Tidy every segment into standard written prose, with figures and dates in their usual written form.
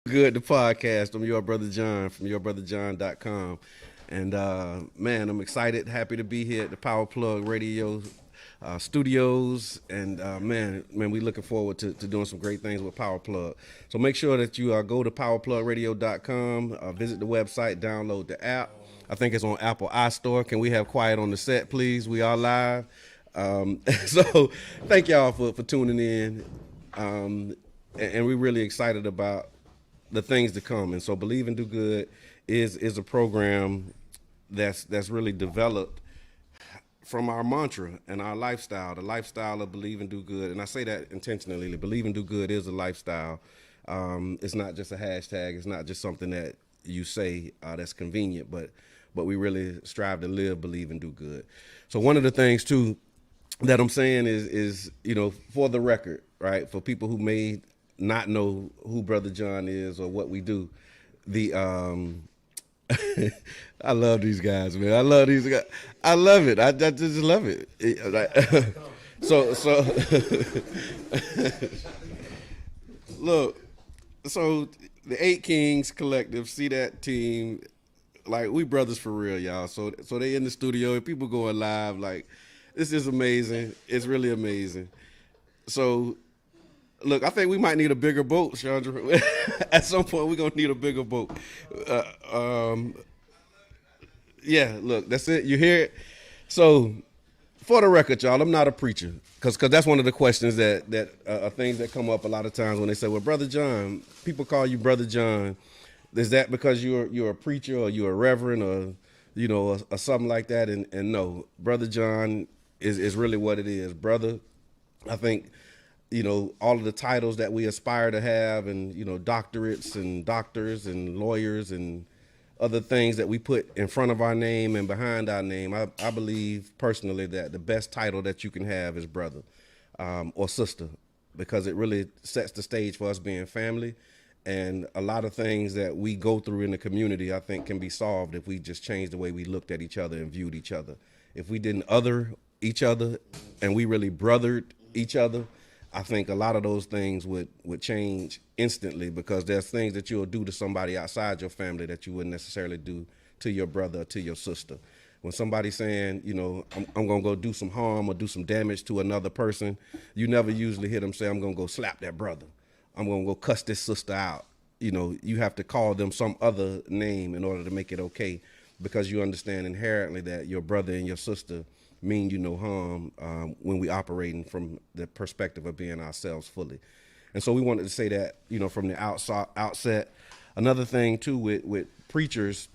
Good, the podcast. I'm your brother John from yourbrotherjohn.com. And man, I'm excited, happy to be here at the Power Plug Radio studios. And man, we looking forward to doing some great things with Power Plug. So make sure that you go to powerplugradio.com, visit the website, download the app. I think it's on Apple iStore. Can we have quiet on the set, please? We are live. So thank y'all for tuning in. And we're really excited about the things to come. And so Believe and Do Good is a program that's really developed from our mantra and our lifestyle, the lifestyle of Believe and Do Good. And I say that intentionally. Believe and Do Good is a lifestyle. It's not just a hashtag. It's not just something that you say that's convenient, but we really strive to live, believe, and do good. So one of the things too that I'm saying is for the record, right? For people who may not know who Brother John is or what we do, the I love these guys, man. I love these guys. I love it. I just love it. So look, so the Eight Kings Collective, see that team, like we brothers for real, y'all. So they in the studio and people going live, like this is amazing. It's really amazing. So look, I think we might need a bigger boat, Chandra. At some point, we're gonna need a bigger boat. Uh, um, yeah, look, that's it. You hear it? So, for the record, y'all, I'm not a preacher, because that's one of the questions that are things that come up a lot of times when they say, "Well, Brother John," people call you Brother John. Is that because you're a preacher or you're a reverend or or something like that? And no, Brother John is really what it is, brother. I think all of the titles that we aspire to have, and doctorates and doctors and lawyers and other things that we put in front of our name and behind our name. I believe personally that the best title that you can have is brother or sister, because it really sets the stage for us being family. And a lot of things that we go through in the community, I think, can be solved if we just change the way we looked at each other and viewed each other. If we didn't other each other and we really brothered each other, I think a lot of those things would change instantly, because there's things that you'll do to somebody outside your family that you wouldn't necessarily do to your brother or to your sister. When somebody's saying, I'm going to go do some harm or do some damage to another person, you never usually hear them say, I'm going to go slap that brother. I'm going to go cuss this sister out. You have to call them some other name in order to make it okay, because you understand inherently that your brother and your sister mean you no harm when we operating from the perspective of being ourselves fully. And so we wanted to say that, from the outset. Another thing too with preachers,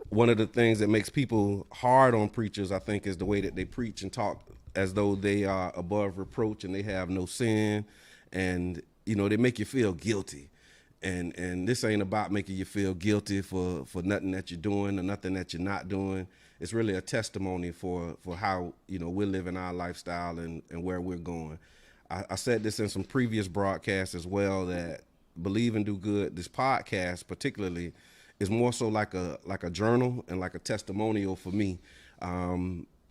one of the things that makes people hard on preachers, I think, is the way that they preach and talk as though they are above reproach and they have no sin, and they make you feel guilty. And this ain't about making you feel guilty for nothing that you're doing or nothing that you're not doing. It's really a testimony for how we're living our lifestyle and where we're going. I said this in some previous broadcasts as well, that Believe and Do Good, this podcast particularly, is more so like a journal and like a testimonial for me,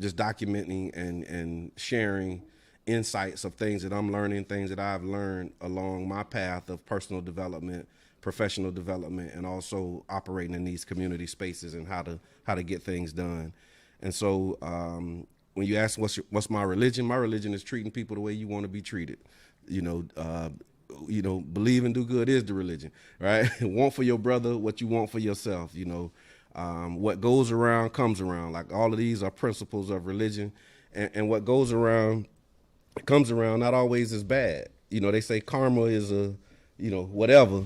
just documenting and sharing insights of things that I'm learning, things that I've learned along my path of personal development, professional development, and also operating in these community spaces and how to get things done. And so when you ask what's my religion is treating people the way you want to be treated. Believe and Do Good is the religion, right? Want for your brother what you want for yourself. What goes around comes around. Like, all of these are principles of religion, and what goes around comes around. Not always is bad. They say karma is whatever,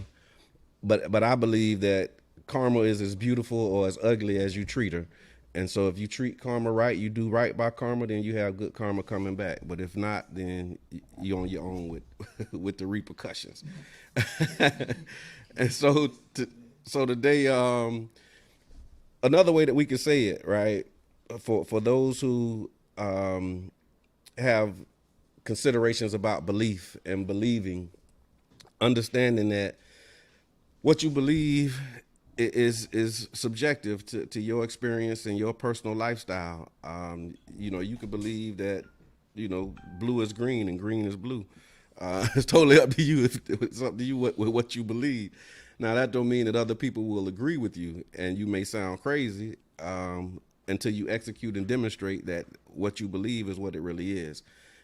but I believe that karma is as beautiful or as ugly as you treat her. And so if you treat karma right, you do right by karma, then you have good karma coming back. But if not, then you're on your own with with the repercussions. And so today, another way that we can say it, right, for those who have considerations about belief and believing, understanding that what you believe is subjective to your experience and your personal lifestyle. You could believe that blue is green and green is blue. It's totally up to you. It's up to you with what you believe. Now that don't mean that other people will agree with you, and you may sound crazy until you execute and demonstrate that what you believe is what it really is,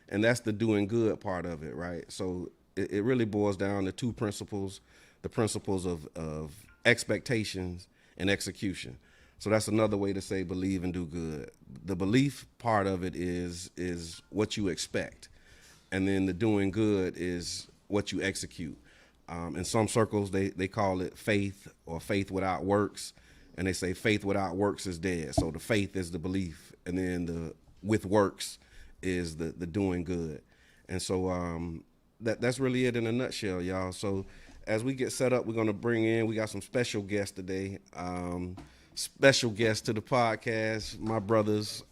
and that's the doing good part of it, right? So it really boils down to two principles: the principles of expectations and execution. So that's another way to say believe and do good. The belief part of it is what you expect, and then the doing good is what you execute. In some circles, they call it faith or faith without works, and they say faith without works is dead. So the faith is the belief, and then the with works is the doing good. And so that's really it in a nutshell, y'all. So as we get set up, we're gonna bring in. We got some special guests today. Special guests to the podcast, my brothers.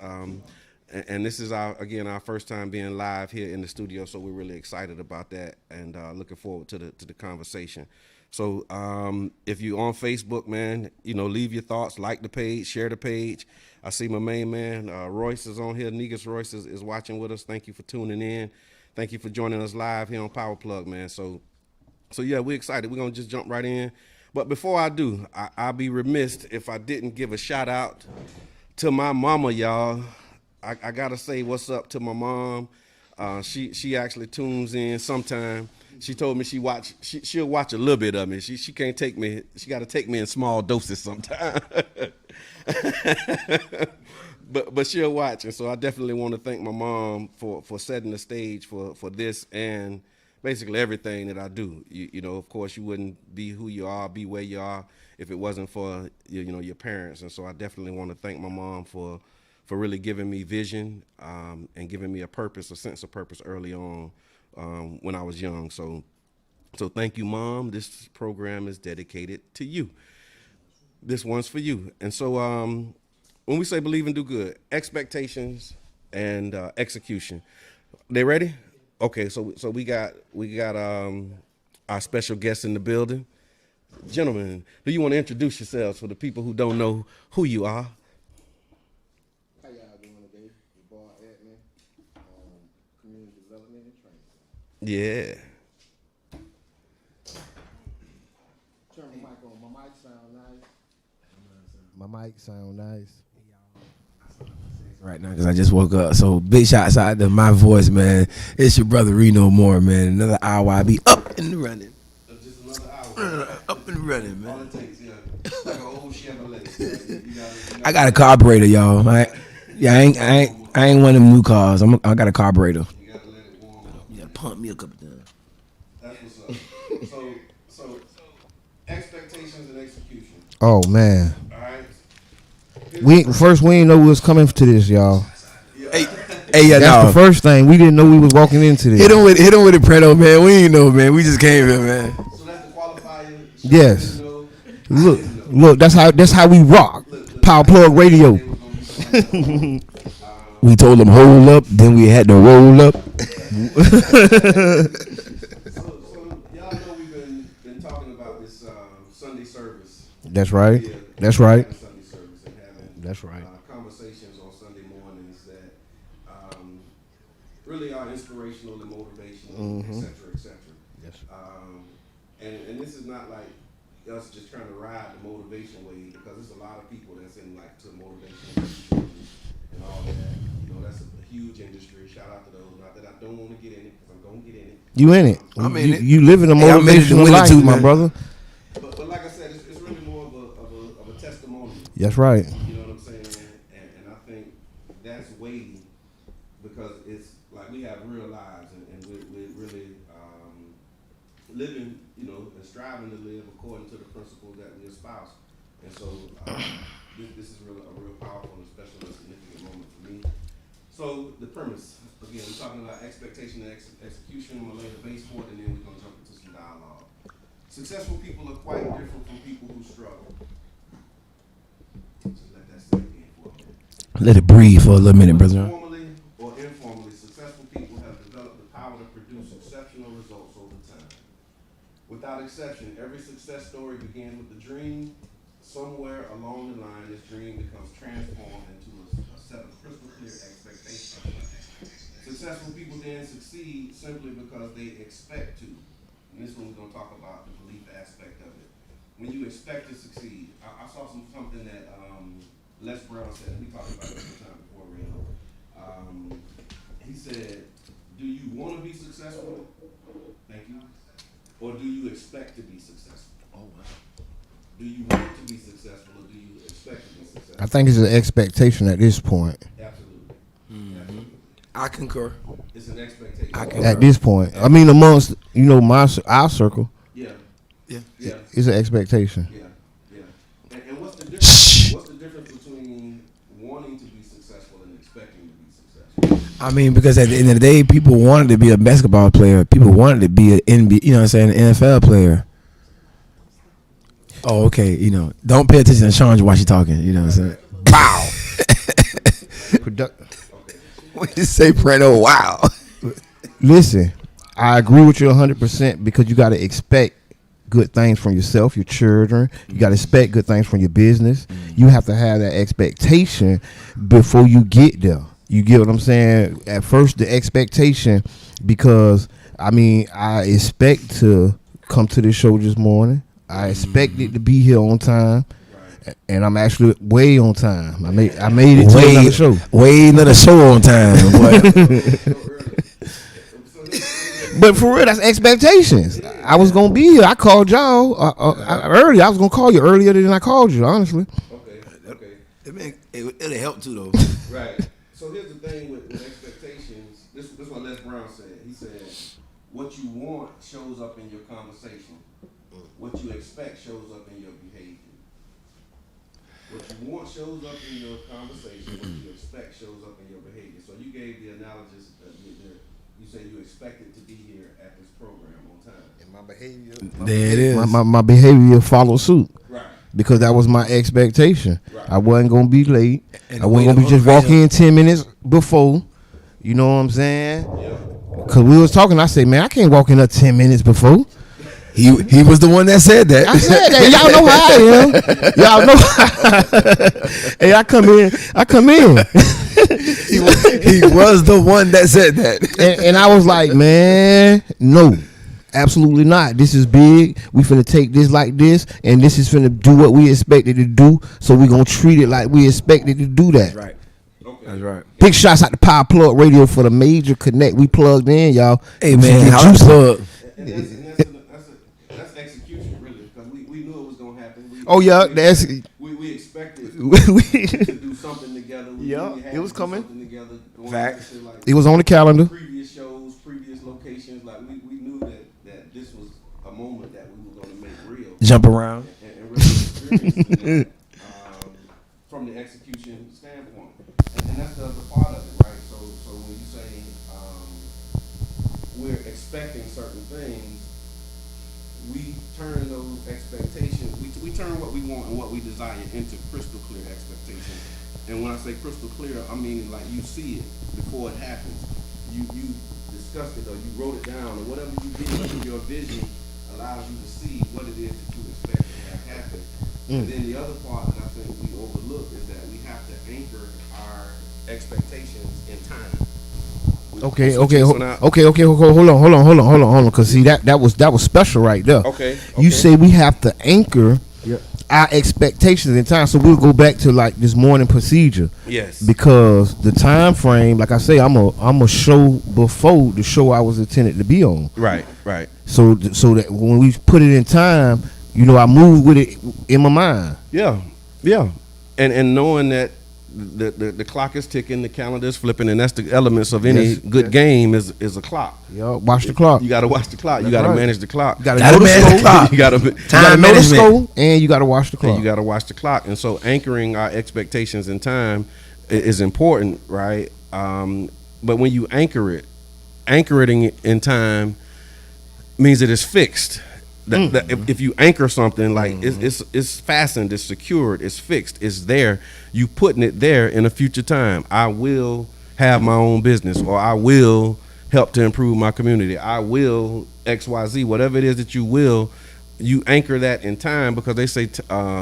And this is our first time being live here in the studio, so we're really excited about that and looking forward to the conversation. So if you're on Facebook, man, leave your thoughts, like the page, share the page. I see my main man Royce is on here. Negus Royce is watching with us. Thank you for tuning in. Thank you for joining us live here on Power Plug, man. So yeah, we're excited. We're gonna just jump right in. But before I do, I'll be remiss if I didn't give a shout out to my mama, y'all. I gotta say what's up to my mom. She actually tunes in sometime. She told me she'll watch a little bit of me. She can't take me. She got to take me in small doses sometime. but she'll watch, and so I definitely want to thank my mom for setting the stage for this and basically everything that I do. Of course, you wouldn't be who you are, be where you are, if it wasn't for your parents. And so I definitely want to thank my mom for really giving me vision and giving me a sense of purpose early on when I was young. So thank you, Mom. This program is dedicated to you. This one's for you. And so when we say believe and do good, expectations and execution. They ready? Okay, so we got our special guest in the building. Gentlemen, do you want to introduce yourselves for the people who don't know who you are? How y'all doing today? The bar admin, community development and training. Yeah. Turn my mic on. My mic sound nice. My mic sound nice. Right now, because I just woke up. So big shots out to my voice, man. It's your brother Reno Moore, man. Another hour, I'll be up and running. Just another hour. Up and running, All man. it takes, yeah. Like an old Chevrolet. I got a carburetor, y'all. I ain't one of them new cars. I got a carburetor. You gotta let it warm up. You gotta pump me a couple times. That's what's up. So expectations and execution. Oh man, All right. we didn't know we was coming to this, y'all. Hey, yeah, That's no. the first thing. We didn't know we was walking into this. Hit him with it, Preto, man. We ain't know, man. We just came here, man. So that's the qualifier. Yes. You know, Look. That's how we rock. Power Plug Radio. they was gonna be something like We told them hold up, then we had to roll up. So y'all know we've been talking about this Sunday service. That's right. Yeah, That's right. having Sunday service and having That's right. conversations on Sunday mornings that really are inspirational and motivational, et cetera, et cetera. Yes. And this is not like us just trying to ride the motivation wave, because there's a lot of people that's in like to motivation and all that. That's a huge industry. Shout out to those. Not that I don't want to get in it, because I'm gonna get in it. You in it? I'm in it. You live in a Hey, I'm in it to motivational win it life, too, my man. brother. But like I said, it's really more of a testimony. That's right. You know what I'm saying? And I think that's weighty, because it's like we have real lives, and we're really living, and striving to live according to the principles that we espouse. And so this is really a real powerful and special and significant moment for me. So the premise, again, we're talking about expectation and execution. I'm going to lay the base for it, and then we're going to jump into some dialogue. Successful people are quite different from people who struggle. Just let that sink in for a minute. Let it breathe for a little minute, brother. Formally or informally, successful people have developed the power to produce exceptional results over time. Without exception, every success story began with a dream. Somewhere along the line, this dream becomes transformed into a set of crystal clear expectations. Successful people then succeed simply because they expect to. And this one we're going to talk about the belief aspect of it. when you expect to succeed, I saw something that Les Brown said. We talked about this sometime before, Reno. He said, "Do you want to be successful? Thank you. Or do you expect to be successful? Oh wow. Do you want to be successful, or do you expect to be successful?" I think it's an expectation at this point. Absolutely. Mm-hmm. I concur. It's an expectation. At this point, I mean, amongst our circle, Yeah. Yeah. Yeah. it's an expectation. Yeah, yeah. And what's the difference? What's the difference between wanting to be successful and expecting to be successful? I mean, because at the end of the day, people wanted to be a basketball player. People wanted to be an NBA, you know what I'm saying, an NFL player. Oh, okay. You know, don't pay attention to Sean while she's talking. You know what I'm saying? Wow. What you say, Fredo? Wow. Listen, I agree with you 100% because you got to expect good things from yourself, your children. You got to expect good things from your business. You have to have that expectation before you get there. You get what I'm saying? At first, the expectation, because, I mean, I expect to come to this show this morning. I expected to be here on time. And I'm actually way on time. I made it to another show. Way another show on time. But for real, that's expectations. I was gonna be here. I called y'all early. I was gonna call you earlier than I called you. Honestly. Okay. It'll help too though. Right. So here's the thing with expectations. This is what Les Brown said. He said, "What you want shows up in your conversation. What you expect shows up in your behavior. What you want shows up in your conversation. What you expect shows up in your behavior." So you gave the analogy that you said you expected to be here at this program on time. And my behavior. There it is. My behavior followed suit. Right. Because that was my expectation. Right. I wasn't gonna be late. And I wasn't gonna be just walking in 10 minutes before. You know what I'm saying? Yeah. Cause we was talking. I said, man, I can't walk in there 10 minutes before. He was the one that said that. I said that. Y'all know how I am. Y'all know. Hey, I come in. he was the one that said that. And I was like, man, no, absolutely not. This is big. We finna take this like this, and this is finna do what we expected to do. So we gonna treat it like we expected to do that. Right. Okay. That's right. Big shots out to Power Plug Radio for the major connect. We plugged in, y'all. Hey man, how you plug? That's execution, really, because we knew it was gonna happen. We expected we- to do something together. Yeah, had it was to do coming. something together. Facts. Like It was on the calendar. previous shows, previous locations. Like we knew that this was a moment that we were gonna make real Jump around. and really experience that, from the execution standpoint. And that's the other part of it, right? So when you say we're expecting certain things, we turn those expectations, we turn what we want and what we desire into crystal clear expectation. And when I say crystal clear, I mean like you see it before it happens. You discussed it or you wrote it down or whatever you did with your vision allows you to see what it is that you expect to have happen. And then the other part that I think we overlook is that we have to anchor our expectations in time. Okay, So now- hold on. Cause see that was special right there. Okay. You say we have to anchor our expectations in time. So we'll go back to like this morning procedure. Yes. Because the time frame, like I say, I'm a show before the show I was intended to be on. Right. So that when we put it in time, you know, I move with it in my mind. Yeah. And knowing that the clock is ticking, the calendar is flipping, and that's the elements of any good game is a clock. Yeah, watch the clock. You got to watch the clock. You That's got to right. manage the clock. You gotta Gotta know the manage the score. clock. You got to You gotta know the management. score, and you gotta watch the clock. you got to watch the clock. And so anchoring our expectations in time is important, right? But when you anchor it in time means that it's fixed. That if you anchor something, like it's fastened, it's secured, it's fixed, it's there. You putting it there in a future time. I will have my own business, or I will help to improve my community. I will XYZ, whatever it is that you will. You anchor that in time, because they say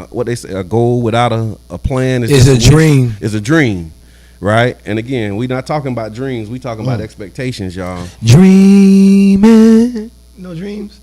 what they say: a goal without a plan Is just a wish. dream. Is a dream, right? And again, we're not talking about dreams. We talking about expectations, y'all. Dreaming. No dreams.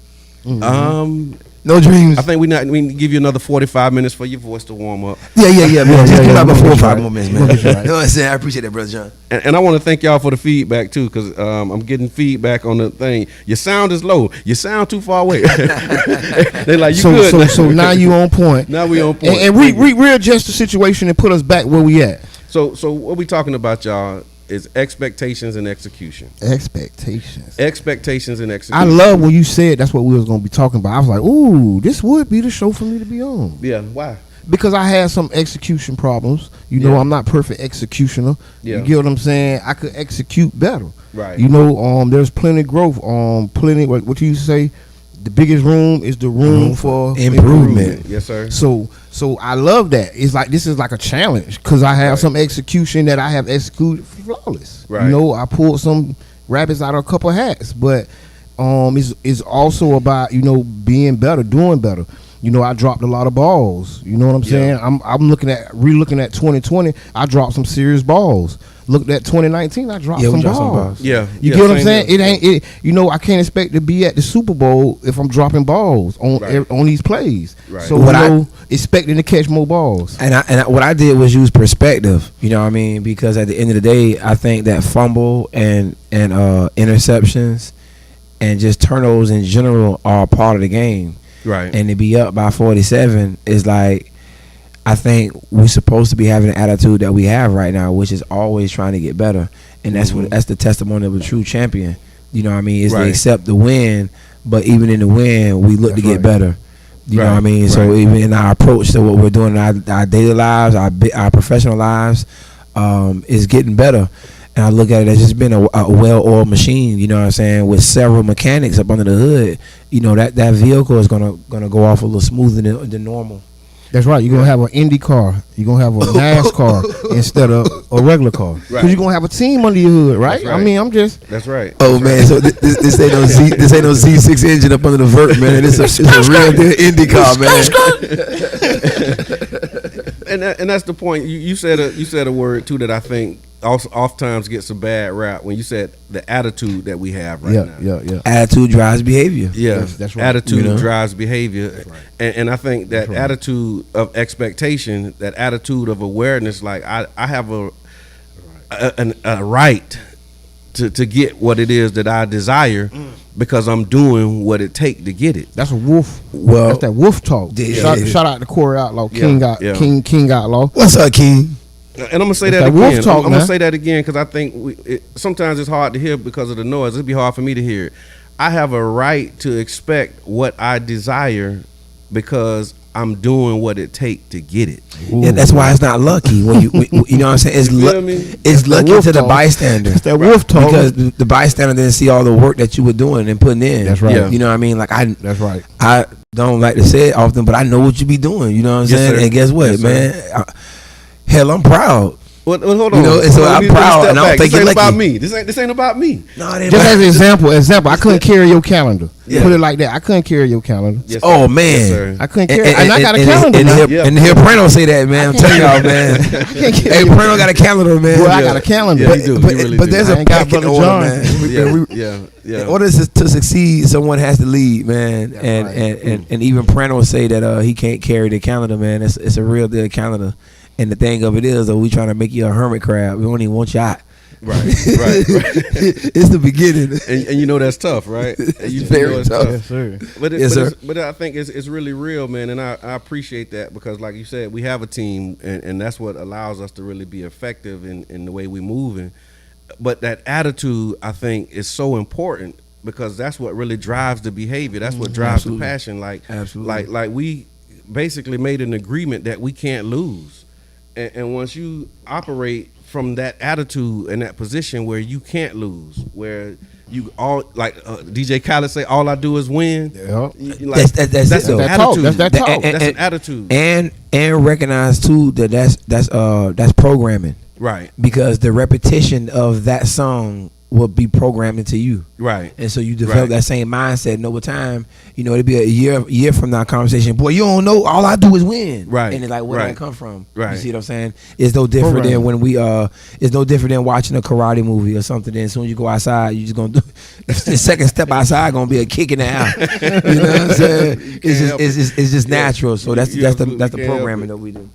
No dreams. I think we need to give you another 45 minutes for your voice to warm up. Yeah, man. Just give me about 4 or 5 right. more minutes, We'll man. get you right. You know what I'm saying? I appreciate that, brother John. And I want to thank y'all for the feedback too, because I'm getting feedback on the thing. Your sound is low. You sound too far away. They like you good. So now you on point. Now we on point. And readjust the situation and put us back where we at. So what we talking about, y'all, is expectations and execution. Expectations. Expectations and I execution. love when you said that's what we was gonna be talking about. I was like, ooh, this would be the show for me to be on. Yeah. Why? Because I had some execution problems. You know, Yeah. I'm not perfect executioner. Yeah. You get what I'm saying? I could execute better. Right. You know, there's plenty of growth. Plenty. What you say? The biggest room is the room for improvement. Yes, sir. So I love that. It's like this is like a challenge because I have some execution that I have executed flawless. Right. You know, I pulled some rabbits out of a couple hats, but it's also about being better, doing better. You know, I dropped a lot of balls. You know what I'm saying? I'm looking at 2020. I dropped some serious balls. Looked at 2019. I dropped some balls. Yeah. You get what I'm saying? It ain't. I can't expect to be at the Super Bowl if I'm dropping balls on these plays. Right. So expecting to catch more balls. And what I did was use perspective. You know what I mean? Because at the end of the day, I think that fumble and interceptions and just turnovers in general are a part of the game. Right. And to be up by 47 is like, I think we're supposed to be having an attitude that we have right now, which is always trying to get better. And that's that's the testimony of a true champion. You know what I mean? Is they accept the win, but even in the win, we look to get better. You know what I mean? So even in our approach to what we're doing in our daily lives, our professional lives, is getting better. And I look at it as just being a well-oiled machine, you know what I'm saying, with several mechanics up under the hood. You know, that vehicle is gonna go off a little smoother than normal. That's right. You're gonna have an Indy car. You're gonna have a NASCAR instead of a regular car. Because you're gonna have a team under your hood, right? That's right. I mean, I'm just. That's right. Oh man, so this ain't no Z6 engine up under the vert, man. It's a real deal Indy car, man. And that's the point. You said a word too that I think also oftentimes gets a bad rap when you said the attitude that we have right now. Yeah. Attitude drives behavior. Yeah, That's right. Attitude drives behavior, right. and I think that attitude of expectation, that attitude of awareness, like I have a right to get what it is that I desire because I'm doing what it take to get it. That's a wolf. Well, that's that wolf talk. Yeah. Shout out to Corey Outlaw, Yeah. King Outlaw. What's up, King? And I'm gonna say It's that that wolf again. talk, I'm gonna man. say that again because I think sometimes it's hard to hear because of the noise. It'd be hard for me to hear it. I have a right to expect what I desire because I'm doing what it take to get it. Yeah, that's why it's not lucky when you you know what I'm saying. It's You feel me? it's lucky wolf to the talk. bystander. That's that wolf talk. Because the bystander didn't see all the work that you were doing and putting in. That's right. Yeah. You know what I mean? Like That's right. I don't like to say it often, but I know what you be doing. You know what I'm Yes, saying? sir. And guess what, Yes, man? Hell, I'm proud. Well, hold on. You know, and so I'm Let me proud, step and I don't back. think this ain't you're about lucky. me. This ain't about me. No, it ain't Just about- as an example, I couldn't carry your calendar. Yeah. Put it like that. I couldn't carry your calendar. Yes, Oh sir. man, Yes, sir. I couldn't carry. And I got a calendar and, now. and, Yeah. and hear Prano say that, man. I'm telling y'all, man. can't carry Hey, your- Prano got a calendar, man. Boy, I got a calendar. Yeah, But- you do. But, You really but do. there's I a ain't got pecking Brother order, John. man. Yeah. In order to succeed, someone has to lead, man. And, right. and even Prano say that he can't carry the calendar, man. It's a real deal calendar. And the thing of it is, we trying to make you a hermit crab. We don't even want you out. Right. It's the beginning. And you know that's tough, right? And you Very know it's tough. Yes, sir. Yes, sir. But I think it's really real, man, and I appreciate that because, like you said, we have a team, and that's what allows us to really be effective in the way we're moving. But that attitude, I think, is so important because that's what really drives the behavior. That's what drives Absolutely. the passion. Like, Absolutely. like we basically made an agreement that we can't lose, and once you operate from that attitude and that position where you can't lose, where you all like DJ Khaled say, all I do is win. Yeah. Like, That's that's it, an though. That talk. attitude. That's that talk. That's an attitude. And recognize too that that's programming. Right. Because the repetition of that song will be programmed into you. Right. And so you develop that same mindset, and over time, it'll be a year from now conversation. Boy, you don't know. All I do is win. Right. And it's like, where Right. did that come from? Right. You see what I'm saying? It's no different than when we it's no different than watching a karate movie or something. Then as soon as you go outside, you just gonna do the second step outside gonna be a kick in the eye. You know what I'm saying? It's just natural. So that's the programming that we do.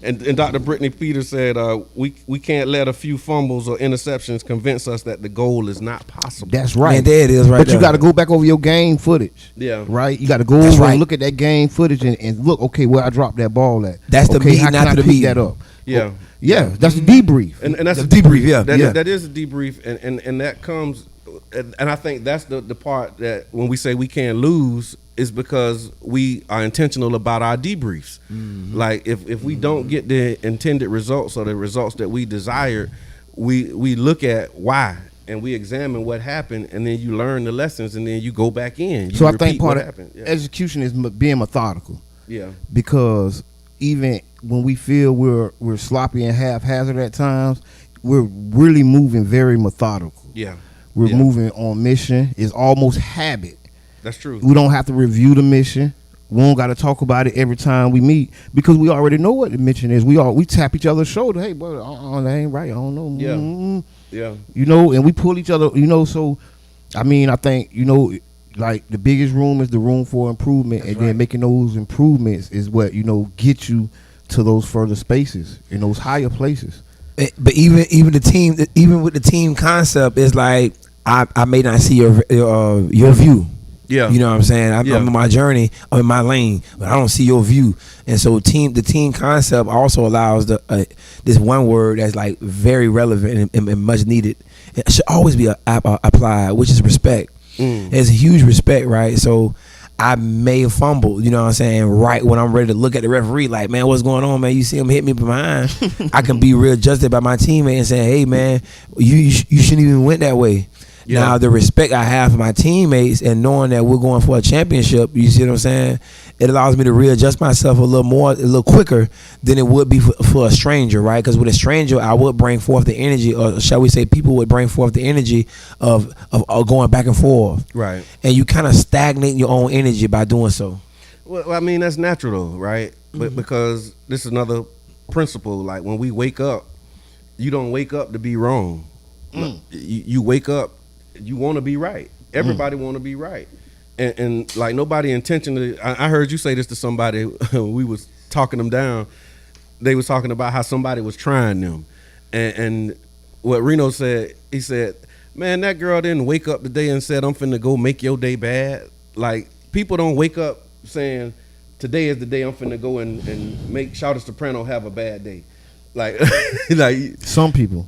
and Dr. Brittany Peters said, we can't let a few fumbles or interceptions convince us that the goal is not possible. That's right. Man, there it is right But there. you got to go back over your game footage. Yeah. Right? You got to go That's over right. and look at that game footage and look, okay, where I dropped that ball at. That's the okay, meeting how can after I the pick meeting. that up? Yeah. Yeah, that's the debrief. And that's The a debrief, yeah. That is a debrief, and that comes, and I think that's the part that when we say we can't lose is because we are intentional about our debriefs. Mm-hmm. Like if we don't get the intended results or the results that we desired, we look at why and we examine what happened, and then you learn the lessons, and then you go back in. You So I think repeat part what of happened. Yeah. execution is being methodical. Yeah. Because even when we feel we're sloppy and haphazard at times, we're really moving very methodical. Yeah. We're Yeah. moving on mission. It's almost habit. That's true. We don't have to review the mission. We don't got to talk about it every time we meet because we already know what the mission is. We tap each other's shoulder. Hey, brother, that ain't right. I don't know. Yeah. Mm-mm. Yeah. And we pull each other. So, I mean, I think like the biggest room is the room for improvement, and then making those improvements is what get you to those further spaces in those higher places. But even the team, even with the team concept, is like I may not see your view. Yeah. You know what I'm saying? I'm Yeah. on my journey, I'm in my lane, but I don't see your view. And so the team concept also allows this one word that's like very relevant and much needed. It should always be applied, which is respect. There's a huge respect, right? So I may have fumbled, you know what I'm saying, right when I'm ready to look at the referee, like, man, what's going on, man? You see him hit me behind. I can be readjusted by my teammate and say, hey, man, you shouldn't even went that way. Yeah. Now, the respect I have for my teammates and knowing that we're going for a championship, you see what I'm saying? It allows me to readjust myself a little quicker than it would be for a stranger, right? Because with a stranger, I would bring forth the energy, or shall we say, people would bring forth the energy of going back and forth. Right. And you kind of stagnate your own energy by doing so. Well, I mean, that's natural though, right? But because this is another principle. Like when we wake up, you don't wake up to be wrong. You wake up, you want to be right. Everybody want to be right. And like nobody intentionally, I heard you say this to somebody, we was talking them down. They was talking about how somebody was trying them. And what Reno said, he said, man, that girl didn't wake up today and said, I'm finna go make your day bad. Like people don't wake up saying, today is the day I'm finna go and make Shawty Soprano have a bad day. Like, like Some people.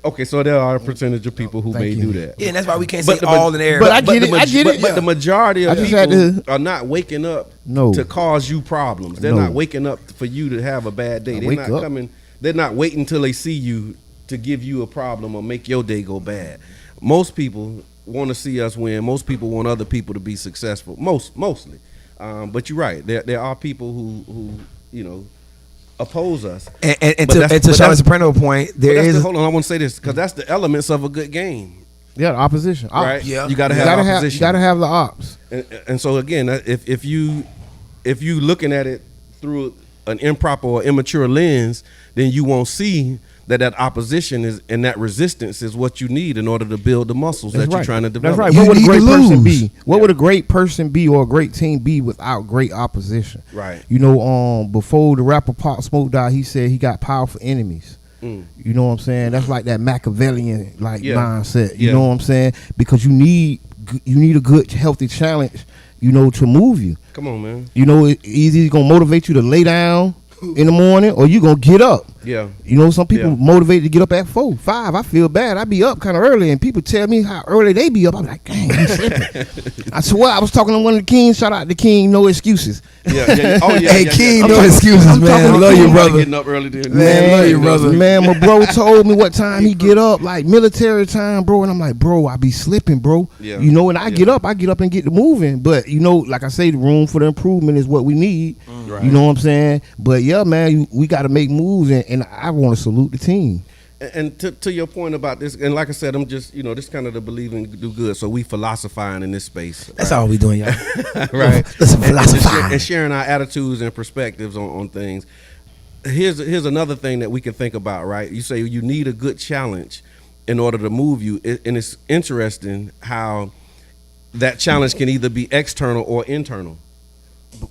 okay, so there are a percentage of people who Thank may you. do that. Yeah, and that's why we can't But say the- all in there. but I get it. But the majority of I just had people to- are not waking up No. to cause you problems. They're No. not waking up for you to have a bad day. I They're wake not up. coming. They're not waiting until they see you to give you a problem or make your day go bad. Most people want to see us win. Most people want other people to be successful. Mostly. But you're right. There are people who oppose us. And But to that's- but Shawty that's- Soprano point, But there that's is hold on, I want to say this because that's the elements of a good game, Yeah, the opposition. right? yeah. You got to You have gotta have, opposition. you gotta have the ops. And so again, if you looking at it through an improper or immature lens, then you won't see that opposition is and that resistance is what you need in order to build the muscles that you're trying to develop. That's right. You What would a need great to person lose. be? What Yeah. would a great person be or a great team be without great opposition? Right. Before the rapper Pop Smoke died, he said he got powerful enemies. Mm. You know what I'm saying? That's like that Machiavellian Yeah. mindset. You Yeah. know what I'm saying? Because you need a good, healthy challenge, to move you. Come on, man. It's either gonna motivate you to lay down in the morning or you gonna get up. Yeah. Some people Yeah. motivated to get up at 4, 5. I feel bad. I be up kind of early, and people tell me how early they be up. I'm like, dang, I'm slipping. I swear, I was talking to one of the Kings. Shout out to King, no excuses. Yeah. Oh yeah. Hey, yeah, King, yeah. no excuses, I'm man. talking to Love you, King. brother. Getting up early, dude. Man, love you, brother. Man, my bro told me what time he get up, like military time, bro. And I'm like, bro, I be slipping, bro. Yeah. And I get up and get to moving. But, like I say, the room for the improvement is what we need. Right. You know what I'm saying? But, yeah, man, we got to make moves. And I want to salute the team. And to your point about this, and like I said, I'm just, this kind of the believe and do good. So we philosophizing in this space. That's all we doing, y'all. Right. Let's And philosophize. sharing our attitudes and perspectives on things. Here's another thing that we can think about, right? You say you need a good challenge in order to move you. And it's interesting how that challenge can either be external or internal.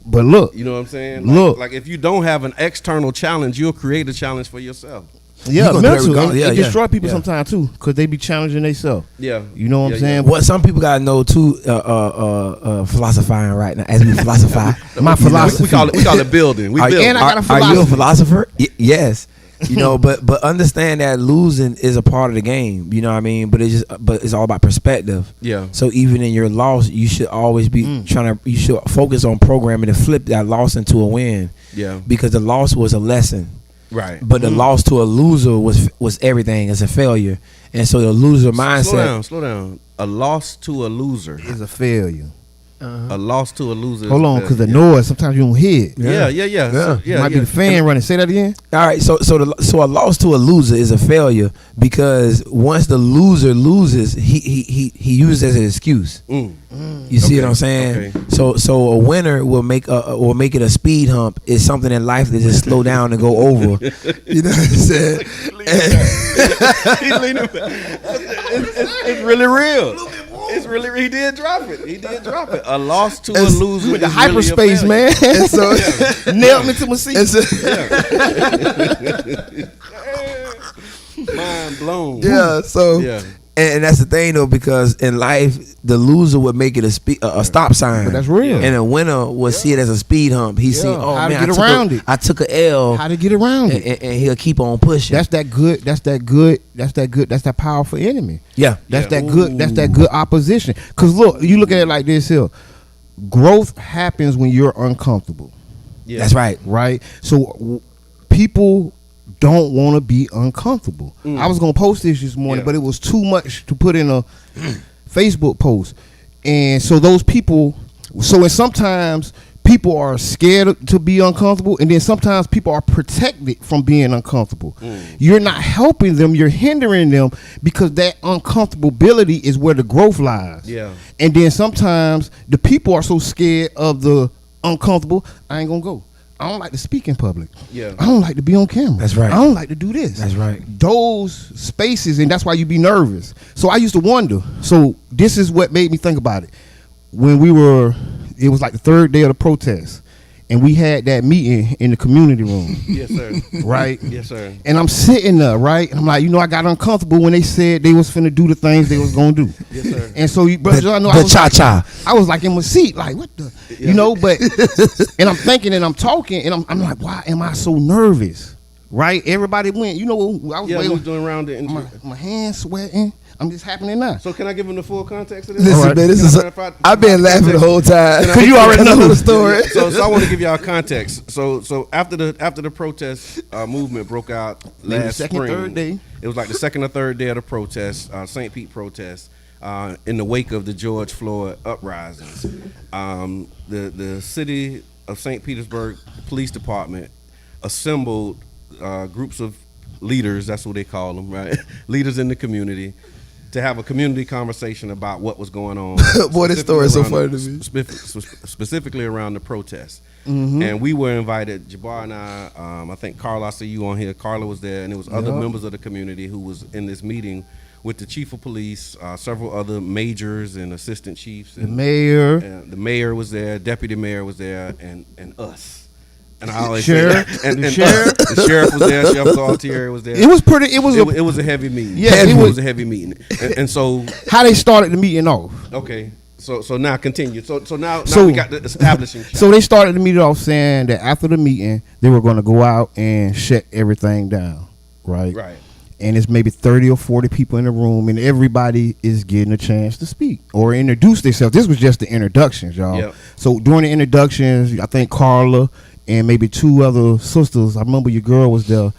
But look, You know what I'm saying? Look. Like if you don't have an external challenge, you'll create a challenge for yourself. yeah, gonna do that mental. regardless. It Yeah, destroy people yeah. sometimes too, because they be challenging themselves. Yeah. You know what I'm Yeah, saying? What some people gotta know too, philosophizing right now as we philosophize. My philosophy. We call it building. We Are, build. and I got a are you a philosophy. philosopher? Yes. But understand that losing is a part of the game. You know what I mean? But it's all about perspective. Yeah. So even in your loss, you should always be you should focus on programming to flip that loss into a win. Yeah. Because the loss was a lesson. Right. But the loss to a loser was everything. It's a failure. And so the loser mindset. Slow down. A loss to a loser. Is a failure. A loss to a loser. Hold is a on, because the failure. noise sometimes you don't hear it. Yeah. So, It might be the fan running. Say that again. All right, so a loss to a loser is a failure because once the loser loses, he uses it as an excuse. You see Okay, what I'm saying? okay. So a winner will make it a speed hump. Is something in life that just slow down and go over. You know what I'm saying? He's leaning back. It's really real. It's really, he did drop it. A loss to a loser. We went to is really a hyperspace, failure. man. And so nailed me to my seat. Mind blown. Yeah. So Yeah. and that's the thing though, because in life the loser would make it a stop sign. But that's real. And a winner would see it as a speed hump. He see, oh How to man, get around it. I took a L. How to get around it. and he'll keep on pushing. That's that powerful enemy. yeah. That's Yeah. That's that good opposition. Cause look, you look at it like this here. Growth happens when you're uncomfortable, Yeah. That's right. right? So people don't want to be uncomfortable. I was gonna post this morning, Yeah. but it was too much to put in a Facebook post, and so those people. So and sometimes people are scared to be uncomfortable, and then sometimes people are protected from being uncomfortable. You're not helping them; you're hindering them because that uncomfortability is where the growth lies. Yeah. And then sometimes the people are so scared of the uncomfortable. I ain't gonna go. I don't like to speak in public. Yeah. I don't like to be on camera. That's right. I don't like to do this. That's right. Those spaces, and that's why you be nervous. So I used to wonder. So this is what made me think about it. When it was like the third day of the protest, and we had that meeting in the community room, Yes, sir. right? Yes, sir. And I'm sitting there, right? And I'm like, I got uncomfortable when they said they was finna do the things they was gonna do. Yes, sir. And so, brother John, I The was cha-cha. I was like in my seat, like what the, but, and I'm thinking and I'm talking and I'm like, why am I so nervous? Right? Everybody went, I was Yeah, we was waiting, doing around it. my hands sweating. I'm just happening now. So can I give him the full context of this? Listen, All right. man, this Can is. I I've been laughing the whole time. Can I- you already know the story. So I want to give y'all context. So after the protest movement broke out Maybe the last second, spring, third day. It was like the second or third day of the protest, St. Pete protest, in the wake of the George Floyd uprisings. The city of St. Petersburg Police Department assembled groups of leaders. That's what they call them, right? Leaders in the community. To have a community conversation about what was going on. Boy, this story is so funny to me. Specifically around the protests. And we were invited, Jabbar and I think Carla, I see you on here. Carla was there, and there was other members of the community who was in this meeting with the chief of police, several other majors and assistant chiefs. The mayor. And the mayor was there, deputy mayor was there, and us. And I always Sheriff. say that. And Sheriff. the sheriff was there, Sheriff Galtieri was there. It was pretty. It was It was a heavy meeting. Yeah, it it was was- a heavy meeting. And so, how they started the meeting off. okay, so now continue. So now So- we got the establishing shot. So they started the meeting off saying that after the meeting they were going to go out and shut everything down, right? Right. And it's maybe 30 or 40 people in the room, and everybody is getting a chance to speak or introduce themselves. This was just the introductions, y'all. Yep. So during the introductions, I think Carla and maybe two other sisters, I remember your girl was there,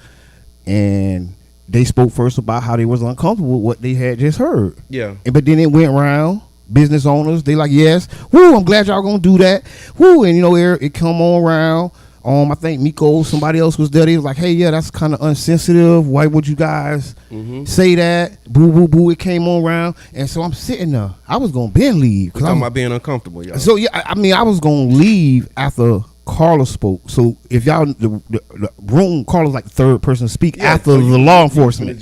and they spoke first about how they was uncomfortable with what they had just heard. Yeah. But then it went around. Business owners, they like, yes, woo, I'm glad y'all gonna do that. Woo, and it come on around. I think Miko, somebody else was there. They was like, hey, yeah, that's kind of unsensitive. Why would you guys say that? Boo, boo, boo. It came on around. And so I'm sitting there. I was going to been leave. We're talking about being uncomfortable, y'all. So, yeah, I mean, I was going to leave after Carla spoke. So if y'all, the room, Carla's like the third person to speak after the law enforcement.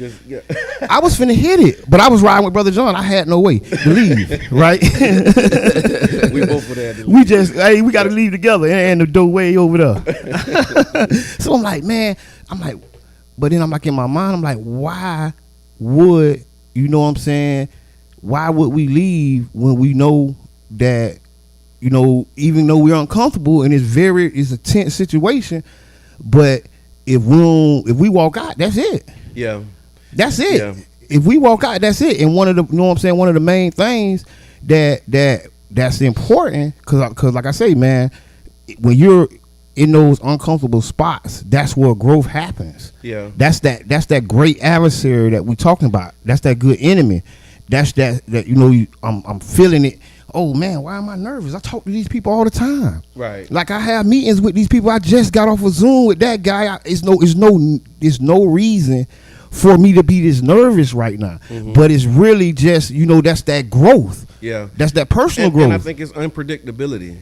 I was finna hit it, but I was riding with Brother John. I had no way to leave, right? We both were there. We just, hey, we got to leave together, and the door way over there. So I'm like, man, but then I'm like in my mind, I'm like, why would, you know what I'm saying? Why would we leave when we know that, you know, even though we're uncomfortable and it's a tense situation, but if we walk out, that's it. Yeah. That's it. Yeah. If we walk out, that's it. And one of the, you know what I'm saying, one of the main things that's important, cause like I say, man, when you're in those uncomfortable spots, that's where growth happens. Yeah. That's that great adversary that we talking about. That's that good enemy. That's that you know, I'm feeling it. Oh man, why am I nervous? I talk to these people all the time. Right. Like I have meetings with these people. I just got off of Zoom with that guy. It's no reason for me to be this nervous right now. But it's really just, you know, that's that growth. Yeah. That's that personal growth. And I think it's unpredictability.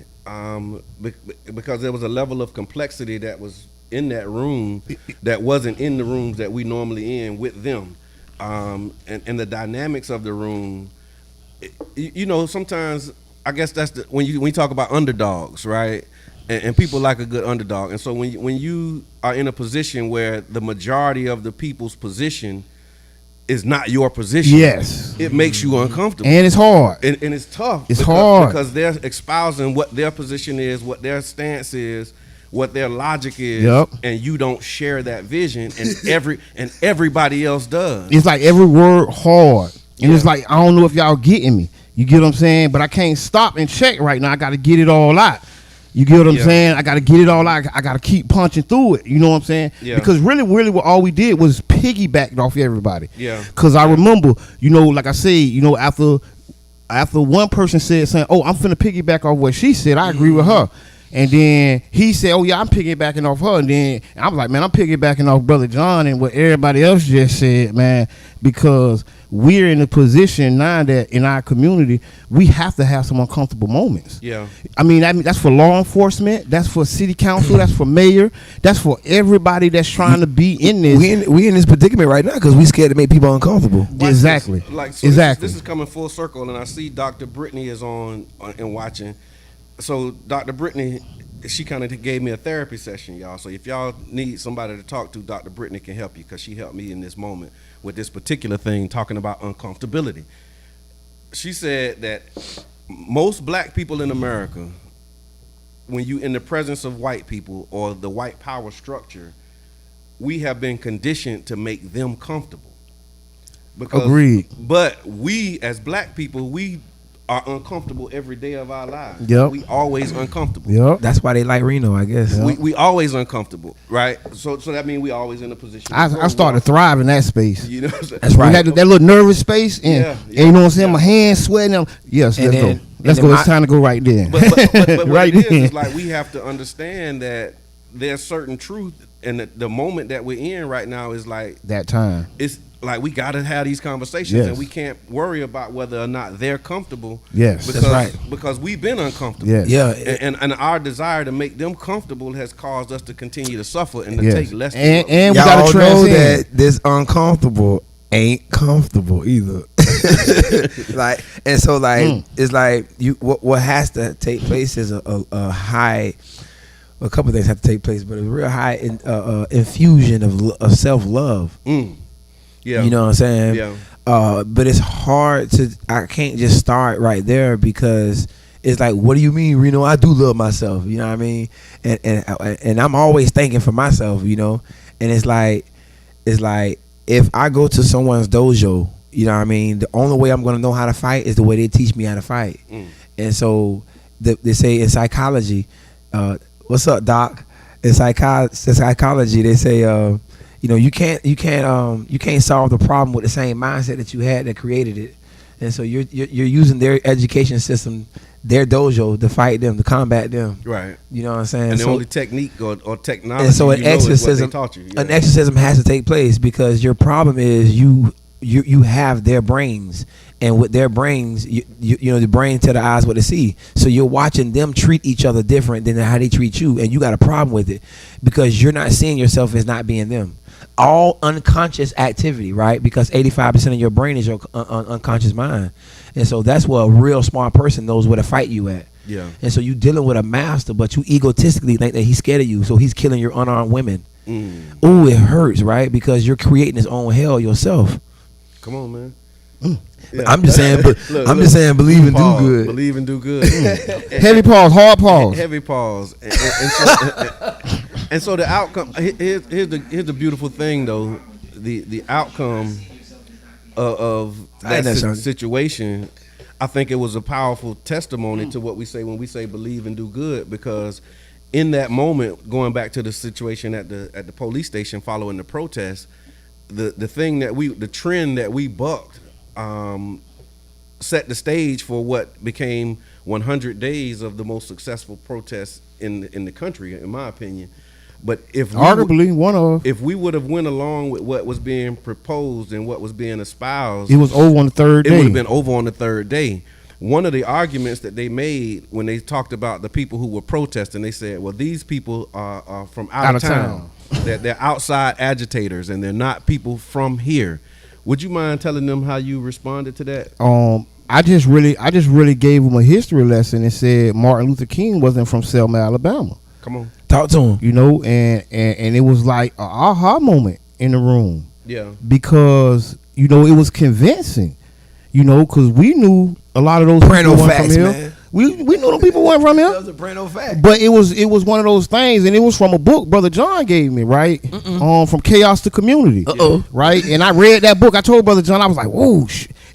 Because there was a level of complexity that was in that room that wasn't in the rooms that we normally in with them. And the dynamics of the room, you know, sometimes I guess that's when you talk about underdogs, right? And people like a good underdog. And so when you are in a position where the majority of the people's position is not your position, yes, it makes you uncomfortable. And it's hard. And it's tough. It's hard. Because they're espousing what their position is, what their stance is, what their logic is, and you don't share that vision, and everybody else does. It's like every word hard. And it's like, I don't know if y'all getting me. You get what I'm saying? But I can't stop and check right now. I got to get it all out. You get what I'm saying? I got to get it all out. I got to keep punching through it. You know what I'm saying? Yeah. Because really what all we did was piggybacked off everybody. Yeah. Because I remember, you know, like I say, you know, after one person said something, oh, I'm finna piggyback off what she said. I agree with her. And then he said, oh, yeah, I'm piggybacking off her. And then I was like, man, I'm piggybacking off Brother John and what everybody else just said, man, because we're in a position now that in our community, we have to have some uncomfortable moments. Yeah. I mean, that's for law enforcement. That's for city council. That's for mayor. That's for everybody that's trying to be in this. We in this predicament right now because we scared to make people uncomfortable. Exactly. This is coming full circle, and I see Dr. Brittany is on and watching. So Dr. Brittany, she kind of gave me a therapy session, y'all. So if y'all need somebody to talk to, Dr. Brittany can help you because she helped me in this moment with this particular thing, talking about uncomfortability. She said that most black people in America, when you in the presence of white people or the white power structure, we have been conditioned to make them comfortable. Agreed. But we as black people, we are uncomfortable every day of our lives. Yep. We always uncomfortable. Yep. That's why they like Reno, I guess. We always uncomfortable, right? So that means we always in a position. I started to thrive in that space. You know what I'm saying? That's right. That little nervous space, and you know what I'm saying? My hands sweating. Yes, let's go. Let's go. It's time to go right then. But what right it then. is like we have to understand that there's certain truth, and the moment that we're in right now is like that time. It's like we gotta have these conversations, yes. and we can't worry about whether or not they're comfortable. Yes, because, that's right. Because we've been uncomfortable. Yes. Yeah, and our desire to make them comfortable has caused us to continue to suffer and to yes. take less. And we y'all gotta know transcend. that this uncomfortable ain't comfortable either. Like, and so like it's like what has to take place is a high. A couple of things have to take place, but a real high infusion of self-love. Yeah. You know what I'm saying? Yeah. But it's hard I can't just start right there because it's like, what do you mean, Reno? I do love myself. You know what I mean? And I'm always thinking for myself, you know? And it's like if I go to someone's dojo, you know what I mean? The only way I'm going to know how to fight is the way they teach me how to fight. And so they say in psychology, what's up, doc? In psychology, they say, you know, you can't solve the problem with the same mindset that you had that created it, and so you're using their education system their dojo to fight them, to combat them. Right. You know what I'm saying? And the So- only technique or technology and so an you know is what they exorcism, taught you. Yeah. an exorcism has to take place because your problem is you have their brains, and with their brains, you know the brain tell the eyes what to see. So you're watching them treat each other different than how they treat you, and you got a problem with it because you're not seeing yourself as not being them. All unconscious activity, right? Because 85% of your brain is your unconscious mind, and so that's where a real smart person knows where to fight you at. Yeah. And so you dealing with a master, but you egotistically think that he's scared of you, so he's killing your unarmed women. Ooh, it hurts, right? Because you're creating his own hell yourself. Come on, man. Yeah. I'm just saying, but I'm just saying, believe and do good. Believe and do good. Heavy pause, hard pause. Heavy pause. And so the outcome. Here's the beautiful thing, though. The outcome of that situation. I think it was a powerful testimony to what we say when we say believe and do good, because in that moment, going back to the situation at the police station following the protest, the trend that we bucked set the stage for what became 100 days of the most successful protests in the country, in my opinion. But if we would have went along with what was being proposed and what was being espoused, it was over on the third day. It would have been over on the third day. One of the arguments that they made when they talked about the people who were protesting, they said, well, these people are from out of town. They're outside agitators, and they're not people from here. Would you mind telling them how you responded to that? I just really gave them a history lesson and said Martin Luther King wasn't from Selma, Alabama. Come on. Talk to him. You know, and it was like an aha moment in the room. Yeah. Because, you know, it was convincing. You know, because we knew a lot of those people weren't from here. Man. We knew them people weren't from here. That was a brand new fact. But it was one of those things, and it was from a book Brother John gave me, right? From Chaos to Community. Right? And I read that book. I told Brother John, I was like, whoa.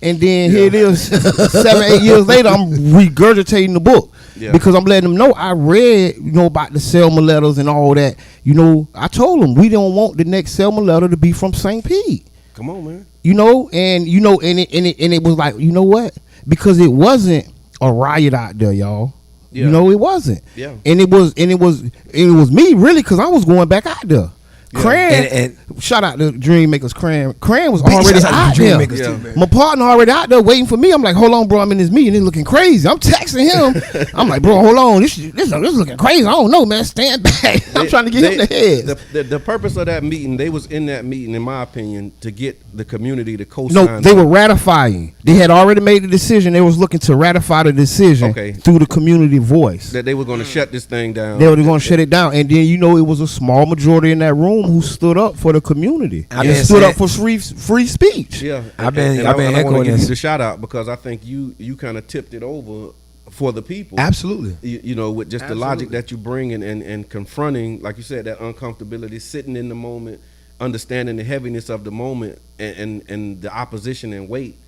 And then here it is, 7-8 years later, I'm regurgitating the book. Yeah. Because I'm letting them know I read, you know, about the Selma letters and all that. You know, I told them we don't want the next Selma letter to be from St. Pete. Come on, man. You know, and it was like, you know what? Because it wasn't a riot out there, y'all. Yeah. You know, it wasn't. Yeah. And it was me really, because I was going back out there. Yeah. Cran, and shout out to Dreammakers. Cran was already out there. Yeah. My partner already out there waiting for me. I'm like, hold on, bro, I'm in this meeting. It's looking crazy. I'm texting him. I'm like, bro, hold on. This looking crazy. I don't know, man. Stand back. I'm trying to get him the head. The purpose of that meeting, they was in that meeting, in my opinion, to get the community to co-sign. No, they were ratifying. They had already made the decision. They was looking to ratify the decision through the community voice. That they were going to shut this thing down. They were going to shut it down. And then, you know, it was a small majority in that room who stood up for the community and stood up for free speech. Yeah, I've been I want to echoing give this. you the shout out, because I think you kind of tipped it over for the people. Absolutely. You know, with just the logic that you bring and confronting, like you said, that uncomfortability, sitting in the moment, understanding the heaviness of the moment and the opposition and weight,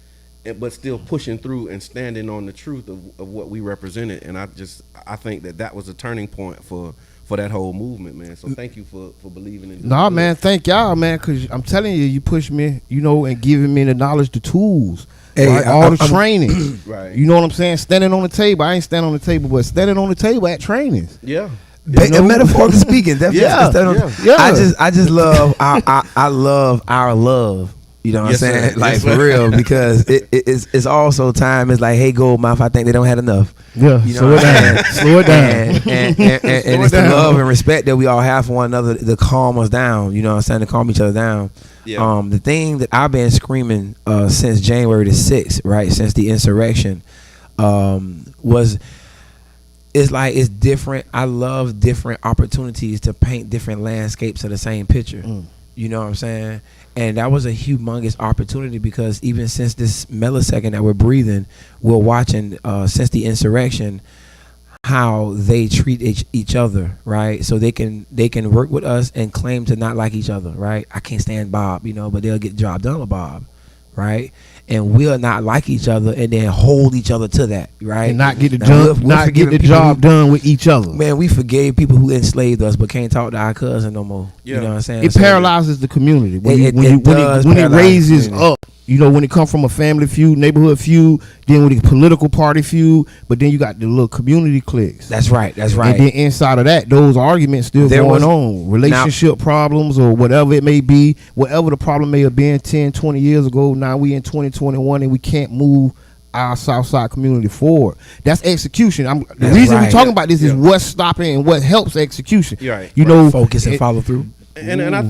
but still pushing through and standing on the truth of what we represented. And I think that was a turning point for that whole movement, man. So thank you for believing in it. Nah, man, thank y'all, man, because I'm telling you, you push me, you know, and giving me the knowledge, the tools, right? All the training. Right. You know what I'm saying? Standing on the table. I ain't standing on the table, but standing on the table at trainings. Yeah. Metaphorically speaking, definitely. Yeah. I just love I love our love. You know what I'm saying? Sir. Like, Yes, for real, because it's also time. It's like, hey, Goldmouth, I think they don't have enough. Yeah, you know slow it down. Slow it down. And it's the love and respect that we all have for one another to calm us down. You know what I'm saying? To calm each other down. Yeah. The thing that I've been screaming since January the 6th, right, since the insurrection, it's different. I love different opportunities to paint different landscapes of the same picture. You know what I'm saying? And that was a humongous opportunity, because even since this millisecond that we're breathing, we're watching since the insurrection how they treat each other, right? So they can work with us and claim to not like each other, right? I can't stand Bob, you know, but they'll get the job done with Bob, right? And we'll not like each other and then hold each other to that, right? And not get the job done with each other. Man, we forgave people who enslaved us but can't talk to our cousin no more. Yeah. You know what I'm saying? It paralyzes the community when It it does raises paralyze up You know, when it comes from a family feud, neighborhood feud, then with the political party feud, but then you got the little community cliques. That's right. And then inside of that, those arguments still going on. Relationship problems or whatever it may be, whatever the problem may have been 10, 20 years ago, now we in 2021 and we can't move our Southside community forward. That's execution. The reason we're talking about this is what's stopping and what helps execution. Right. You know, focus and follow through. And I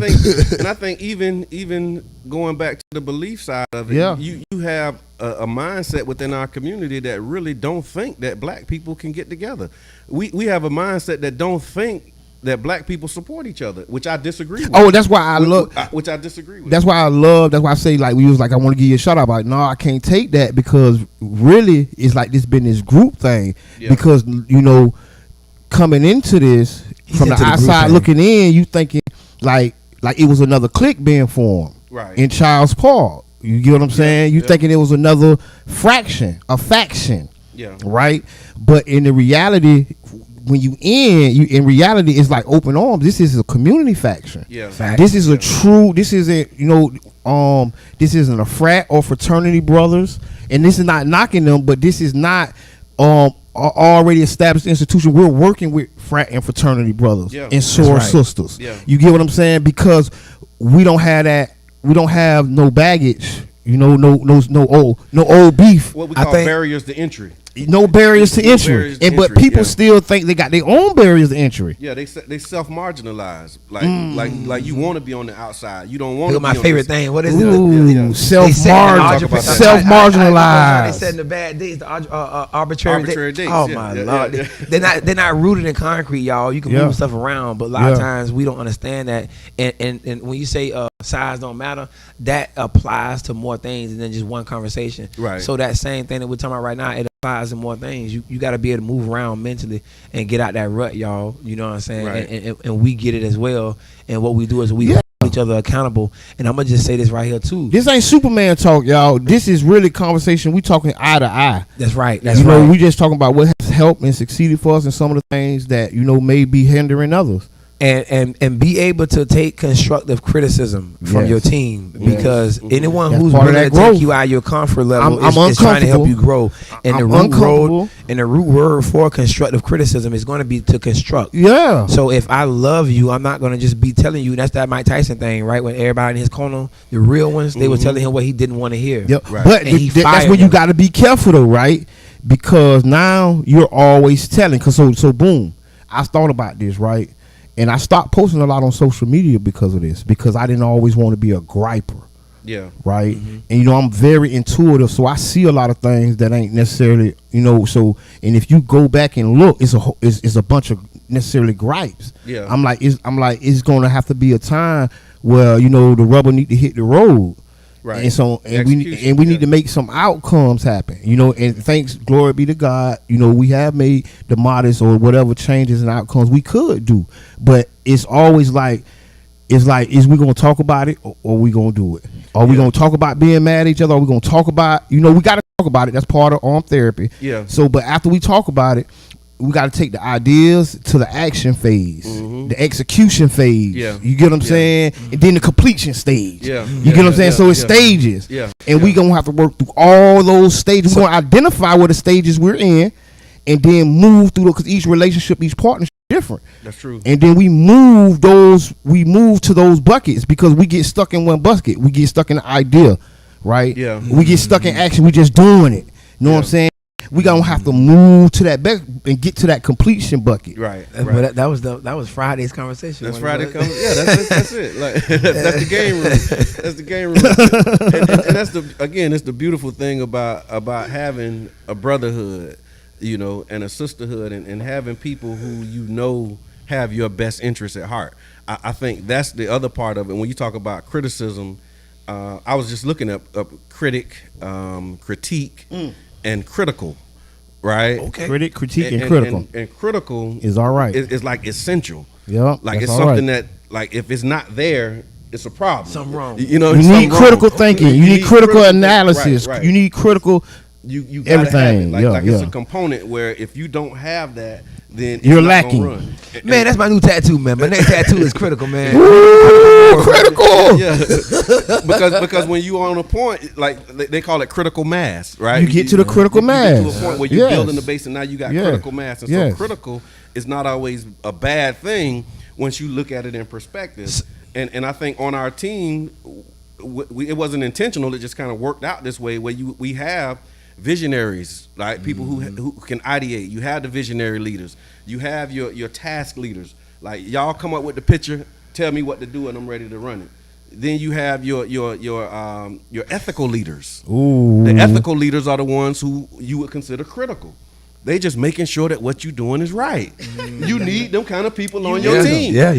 think even going back to the belief side of it, you have a mindset within our community that really don't think that black people can get together. We have a mindset that don't think that black people support each other, which I disagree with. Oh, that's why I love. Which I disagree with. That's why I love. That's why I say like we was like I want to give you a shout out. Like no, I can't take that because really it's like this been this group thing because you know coming into this from the outside looking in, you thinking like it was another clique being formed in Charles Park. You get what I'm saying? You thinking it was another faction, right? But in the reality. When in reality, it's like open arms. This is a community faction. This is a true. This isn't This isn't a frat or fraternity brothers, and this is not knocking them, but this is not already established institution. We're working with frat and fraternity brothers and soror sisters. You get what I'm saying? Because we don't have that. We don't have no baggage. You know, no old beef. What we call barriers to entry. No barriers to entry, but people still think they got their own barriers to entry. Yeah, they self marginalize, like you want to be on the outside, you don't want to. My favorite thing, what is it? Self marginalized. They said in the bad days, the arbitrary dates. Oh my lord, they're not rooted in concrete, y'all. You can move stuff around, but a lot of times we don't understand that. And when you say size don't matter, that applies to more things than just one conversation. Right. So that same thing that we're talking about right now, it applies to more things. You got to be able to move around mentally and get out that rut, y'all. You know what I'm saying? Right. And we get it as well. And what we do is we hold each other accountable. And I'm gonna just say this right here too. This ain't Superman talk, y'all. This is really conversation. We talking eye to eye. That's right. You know, we just talking about what has helped and succeeded for us and some of the things that may be hindering others. And be able to take constructive criticism from your team because anyone who's willing to take you out of your comfort level is trying to help you grow. And the root word for constructive criticism is going to be to construct. Yeah. So if I love you, I'm not going to just be telling you. That's that Mike Tyson thing, right? When everybody in his corner, the real ones, they were telling him what he didn't want to hear. Yep. Right. But that's when you got to be careful though, right? Because now you're always telling. Cause so boom, I thought about this, right? And I stopped posting a lot on social media because of this, because I didn't always want to be a griper. Yeah. Right. Mm-hmm. And I'm very intuitive, so I see a lot of things that ain't necessarily, so, and if you go back and look, it's a bunch of necessarily gripes. Yeah. I'm like, it's going to have to be a time where, the rubber need to hit the road. Right. And so we need to make some outcomes happen, and thanks, glory be to God, we have made the modest or whatever changes and outcomes we could do. But it's always like, is we gonna talk about it or we gonna do it? Are we gonna talk about being mad at each other? Are we gonna talk about, we gotta talk about it. That's part of armed therapy. Yeah. So but after we talk about it, we got to take the ideas to the action phase, the execution phase. Yeah. You get what I'm saying? And then the completion stage. Yeah. You get what I'm saying? So it's stages. Yeah. And we going to have to work through all those stages. We're going to identify what the stages we're in and then move through because each relationship, each partnership is different. That's true. And then we move to those buckets because we get stuck in one bucket. We get stuck in the idea, right? Yeah. We get stuck in action. We just doing it. You know what I'm saying? We gonna have to move to that back and get to that completion bucket. Right. But that was Friday's conversation. That's Friday's conversation. Yeah, that's it. Like that's the game room. That's the game room. And that's it's the beautiful thing about having a brotherhood, and a sisterhood, and having people who have your best interests at heart. I think that's the other part of it. When you talk about criticism, I was just looking up critic, critique, and critical. Right. Okay. Critique, and critical. And critical is all right. It's like essential. Yeah. Like it's something that, like, if it's not there, it's a problem. Something wrong. You need critical thinking. You need critical analysis. Right. You need critical. You gotta everything. have it. Like it's a component where if you don't have that, then it's You're not gonna lacking. run. Man, that's my new tattoo, man. My next tattoo is critical, man. Critical. Yeah, because when you on a point, like they call it critical mass, right? You get to the critical you mass. get to a point where you're Yes. building the base, and now you got Yeah. critical mass, and Yes. so critical is not always a bad thing once you look at it in perspective. And I think on our team, it wasn't intentional. It just kind of worked out this way, where we have visionaries, like people who can ideate. You have the visionary leaders. You have your task leaders. Like, y'all come up with the picture, tell me what to do, and I'm ready to run it. Then you have your ethical leaders. Ooh. The ethical leaders are the ones who you would consider critical. They just making sure that what you're doing is right. You need them kind of people on your team. Yeah.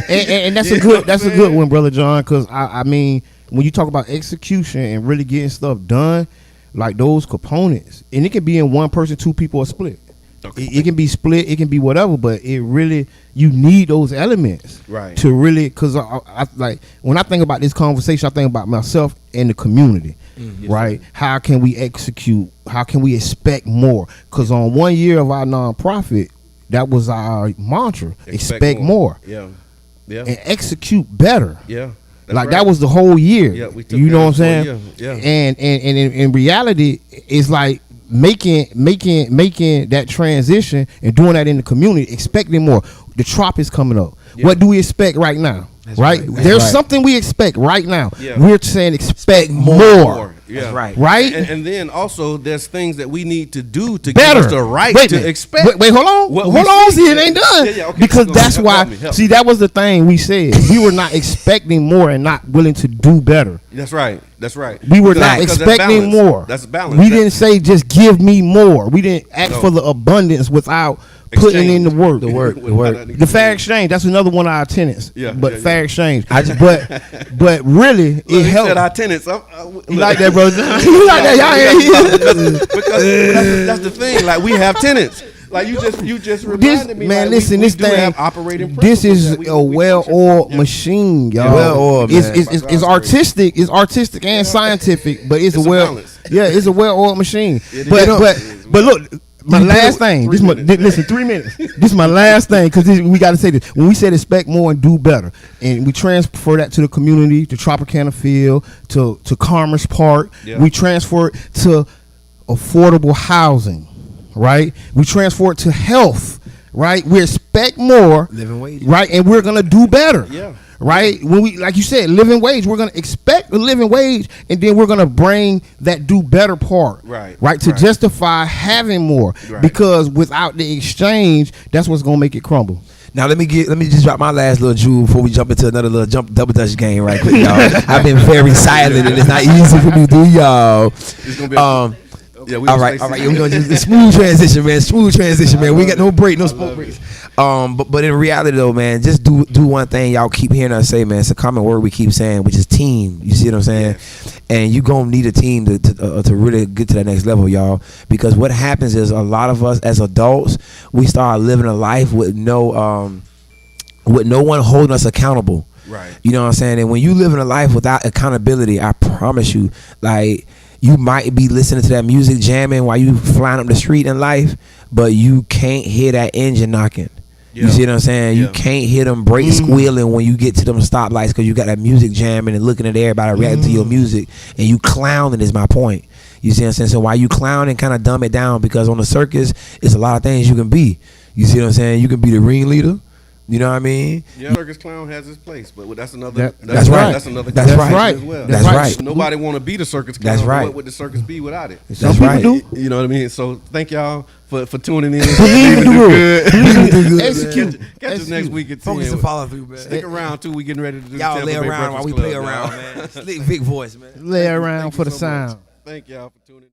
And that's a good one, Brother John, because I mean, when you talk about execution and really getting stuff done, like those components, and it can be in one person, two people, or split. Okay. It can be split, it can be whatever, but it really, you need those elements, Right. to really, because I like, when I think about this conversation, I think about myself and the community, right? How can we execute? How can we expect more? Because on 1 year of our nonprofit, that was our mantra: expect more Yeah. and execute better. Yeah. That's Like right. that was the whole year. Yeah, we took You that know what I'm for a saying? year. Yeah. And in reality, it's like making that transition and doing that in the community, expecting more. The Trop is coming up. Yeah. What do we expect right now? Right? right. There's right. something we expect right now. Yeah. We're saying expect more. Yeah. That's right. Right? And then also there's things that we need to do to Better. give us the right Wait a to minute. expect. Wait, hold on. what Hold we on. see. See, it ain't done. Yeah, okay. Because Go that's ahead. why. Help me. See, that was the thing we said. We were not expecting more and not willing to do better. That's right. That's right. We were Because- not because that's expecting balance. more. That's balance. We That- didn't say just give me more. We didn't ask No. for the abundance without putting in the work. The work. The fair exchange. That's another one of our tenants. Yeah, But yeah, fair exchange. I just- but really, Look, it he helped. said our tenants. You like that, bro? You like that? Y'all ain't Because that's the thing. Like, we have tenants. Like, you just reminded me. Man, like, listen, we this do thing. have operating This principles is that we a function. well-oiled Yeah. machine, y'all. Well-oiled, It's, man. it's artistic. It's artistic and scientific, but it's It's a a well. balance. Yeah, it's a well-oiled machine. It But is. but look. My last thing. Three This my, minutes. listen, 3 minutes. This is my last thing because we got to say this. When we said expect more and do better, and we transfer that to the community, to Tropicana Field, to Commerce Park, Yeah. we transfer it to affordable housing, right? We transfer it to health, right? We expect more, Living wage. right? And we're gonna do better. Yeah. Right, when we, like you said, living wage, we're gonna expect a living wage, and then we're gonna bring that do better part, Right, to right. justify having more, Right. because without the exchange, that's what's gonna make it crumble. Now let me just drop my last little jewel before we jump into another little double dutch game right quick, y'all. I've been very silent and it's not easy for me to do, y'all. It's gonna be yeah, we All gonna right, stay all right. seated. We're gonna just smooth transition, man. Smooth transition, man. We got no break, no smoke breaks. But in reality though, man, just do one thing y'all keep hearing us say, man. It's a common word we keep saying, which is team. You see what I'm saying? And you gonna need a team to really get to that next level, y'all. Because what happens is a lot of us as adults, we start living a life with no one holding us accountable. Right. You know what I'm saying? And when you live in a life without accountability, I promise you, like, you might be listening to that music jamming while you flying up the street in life, but you can't hear that engine knocking. Yeah. You see what I'm saying? Yeah. You can't hear them brakes squealing when you get to them stoplights because you got that music jamming and looking at everybody reacting to your music, and you clowning is my point. You see what I'm saying? So while you clowning, kind of dumb it down, because on the circus, it's a lot of things you can be. You see what I'm saying? You can be the ringleader. You know what I mean? Yeah, circus clown has his place, but that's another. That's right. That's another. That's conversation right. as well. That's right. Nobody want to be the circus clown. That's right. What would the circus be without it? Some That's right. people do. You know what I mean? So thank y'all for tuning in. Believe in the rule. Believe in the good. Execute. Catch us next week at 10. Focus and follow through, man. Stick around too. We getting ready to do Y'all the lay Tampa Bay around while we Breakfast play Club, around, y'all. man. Slick Vic voice, man. Lay around Thank for you the so much. sound. Thank y'all for tuning in.